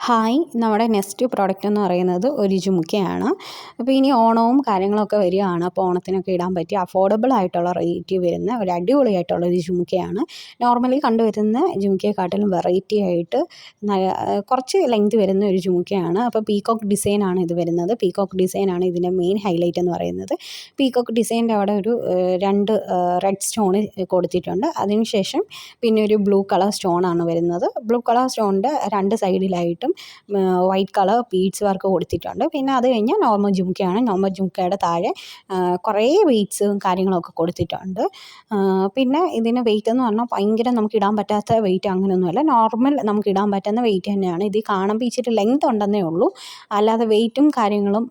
Hi, നമ്മുടെ next product എന്ന് പറയുന്നത് ഒരു ജുമുക്കയാണ്. അപ്പോൾ ഇനി ഓണവും കാര്യങ്ങളൊക്കെ വരികയാണ്. അപ്പോൾ ഓണത്തിനൊക്കെ ഇടാൻ പറ്റിയ അഫോർഡബിൾ ആയിട്ടുള്ള റേറ്റ് വരുന്ന ഒരു അടിപൊളിയായിട്ടുള്ള ഒരു ജുമുക്കയാണ്. നോർമലി കണ്ടുവരുന്ന ജുമുക്കയെക്കാട്ടിലും വെറൈറ്റി ആയിട്ട് കുറച്ച് ലെങ്ത് വരുന്ന ഒരു ജുമുക്കയാണ്. അപ്പോൾ പീകോക്ക് ഡിസൈനാണ് ഇത് വരുന്നത്. പീകോക്ക് ഡിസൈനാണ് ഇതിൻ്റെ മെയിൻ ഹൈലൈറ്റ് എന്ന് പറയുന്നത്. പീകോക്ക് ഡിസൈൻ്റെ അവിടെ ഒരു രണ്ട് റെഡ് സ്റ്റോൺ കൊടുത്തിട്ടുണ്ട്. അതിനുശേഷം പിന്നെ ഒരു ബ്ലൂ കളർ സ്റ്റോണാണ് വരുന്നത്. ബ്ലൂ കളർ സ്റ്റോണിൻ്റെ രണ്ട് സൈഡിലായിട്ട് വൈറ്റ് കളർ ബീഡ്സ് വർക്ക് കൊടുത്തിട്ടുണ്ട്. പിന്നെ അത് കഴിഞ്ഞാൽ നോർമൽ ജുംക്കയാണ്. നോർമൽ ജുംക്കയുടെ താഴെ കുറേ ബീഡ്സും കാര്യങ്ങളൊക്കെ കൊടുത്തിട്ടുണ്ട്. പിന്നെ ഇതിന് വെയിറ്റ് എന്ന് പറഞ്ഞാൽ ഭയങ്കര നമുക്ക് ഇടാൻ പറ്റാത്ത വെയിറ്റ് അങ്ങനെയൊന്നുമല്ല, നോർമൽ നമുക്ക് ഇടാൻ പറ്റുന്ന വെയിറ്റ് തന്നെയാണ്. ഇത് കാണുമ്പോൾ ഇച്ചിരി ലെങ്ത് ഉണ്ടെന്നേ ഉള്ളൂ, അല്ലാതെ വെയിറ്റും കാര്യങ്ങളും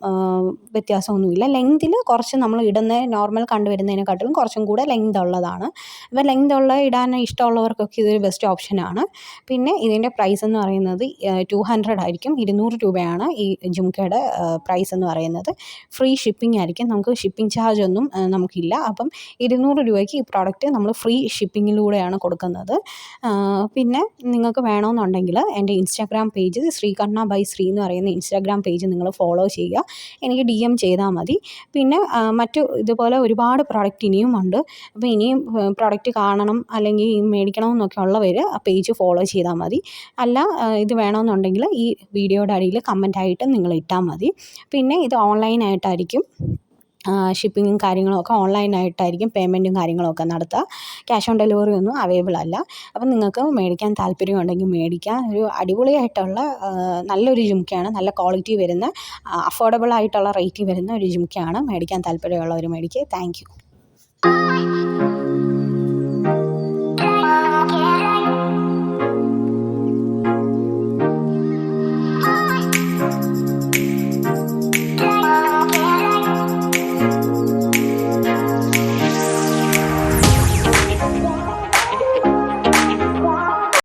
വ്യത്യാസമൊന്നുമില്ല. ലെങ്തിൽ കുറച്ച് നമ്മൾ ഇടുന്ന നോർമൽ കണ്ടുവരുന്നതിനെക്കാട്ടിലും കുറച്ചും കൂടെ ലെങ്ത് ഉള്ളതാണ്. അപ്പോൾ ലെങ്ത് ഉള്ള ഇടാൻ ഇഷ്ടമുള്ളവർക്കൊക്കെ ഇതൊരു ബെസ്റ്റ് ഓപ്ഷനാണ്. പിന്നെ ഇതിൻ്റെ പ്രൈസ് എന്ന് പറയുന്നത് 200 ആയിരിക്കും. 200 രൂപയാണ് ഈ ജുംക്കയുടെ പ്രൈസ് എന്ന് പറയുന്നത്. ഫ്രീ ഷിപ്പിംഗ് ആയിരിക്കും, നമുക്ക് ഷിപ്പിംഗ് ചാർജ് ഒന്നും നമുക്കില്ല. അപ്പം 200 രൂപയ്ക്ക് ഈ പ്രോഡക്റ്റ് നമ്മൾ ഫ്രീ ഷിപ്പിങ്ങിലൂടെയാണ് കൊടുക്കുന്നത്. പിന്നെ നിങ്ങൾക്ക് വേണമെന്നുണ്ടെങ്കിൽ എൻ്റെ ഇൻസ്റ്റാഗ്രാം പേജ് ശ്രീകർണ ബൈ ശ്രീ എന്ന് പറയുന്ന ഇൻസ്റ്റാഗ്രാം പേജ് നിങ്ങൾ ഫോളോ ചെയ്യുക. എനിക്ക് DM ചെയ്താൽ മതി. പിന്നെ മറ്റു ഇതുപോലെ ഒരുപാട് പ്രോഡക്റ്റ് ഇനിയും ഉണ്ട്. അപ്പോൾ ഇനിയും പ്രോഡക്റ്റ് കാണണം അല്ലെങ്കിൽ മേടിക്കണമെന്നൊക്കെ ഉള്ളവർ ആ പേജ് ഫോളോ ചെയ്താൽ മതി. അല്ല ഇത് വേണമെന്നുണ്ടെങ്കിൽ ഈ വീഡിയോയുടെ അടിയിൽ കമൻറ്റായിട്ട് നിങ്ങൾ ഇട്ടാൽ മതി. പിന്നെ ഇത് ഓൺലൈനായിട്ടായിരിക്കും ഷിപ്പിങ്ങും കാര്യങ്ങളൊക്കെ ഓൺലൈനായിട്ടായിരിക്കും പേയ്മെൻറ്റും കാര്യങ്ങളൊക്കെ നടത്തുക. ക്യാഷ് ഓൺ ഡെലിവറി ഒന്നും അവൈലബിൾ അല്ല. അപ്പം നിങ്ങൾക്ക് മേടിക്കാൻ താല്പര്യമുണ്ടെങ്കിൽ മേടിക്കാം. ഒരു അടിപൊളിയായിട്ടുള്ള നല്ലൊരു ജുംക്കയാണ്. നല്ല ക്വാളിറ്റി വരുന്ന അഫോർഡബിൾ ആയിട്ടുള്ള റേറ്റിൽ വരുന്ന ഒരു ജുംക്കയാണ്. മേടിക്കാൻ താല്പര്യമുള്ളവർ മേടിക്കുക. Thank you.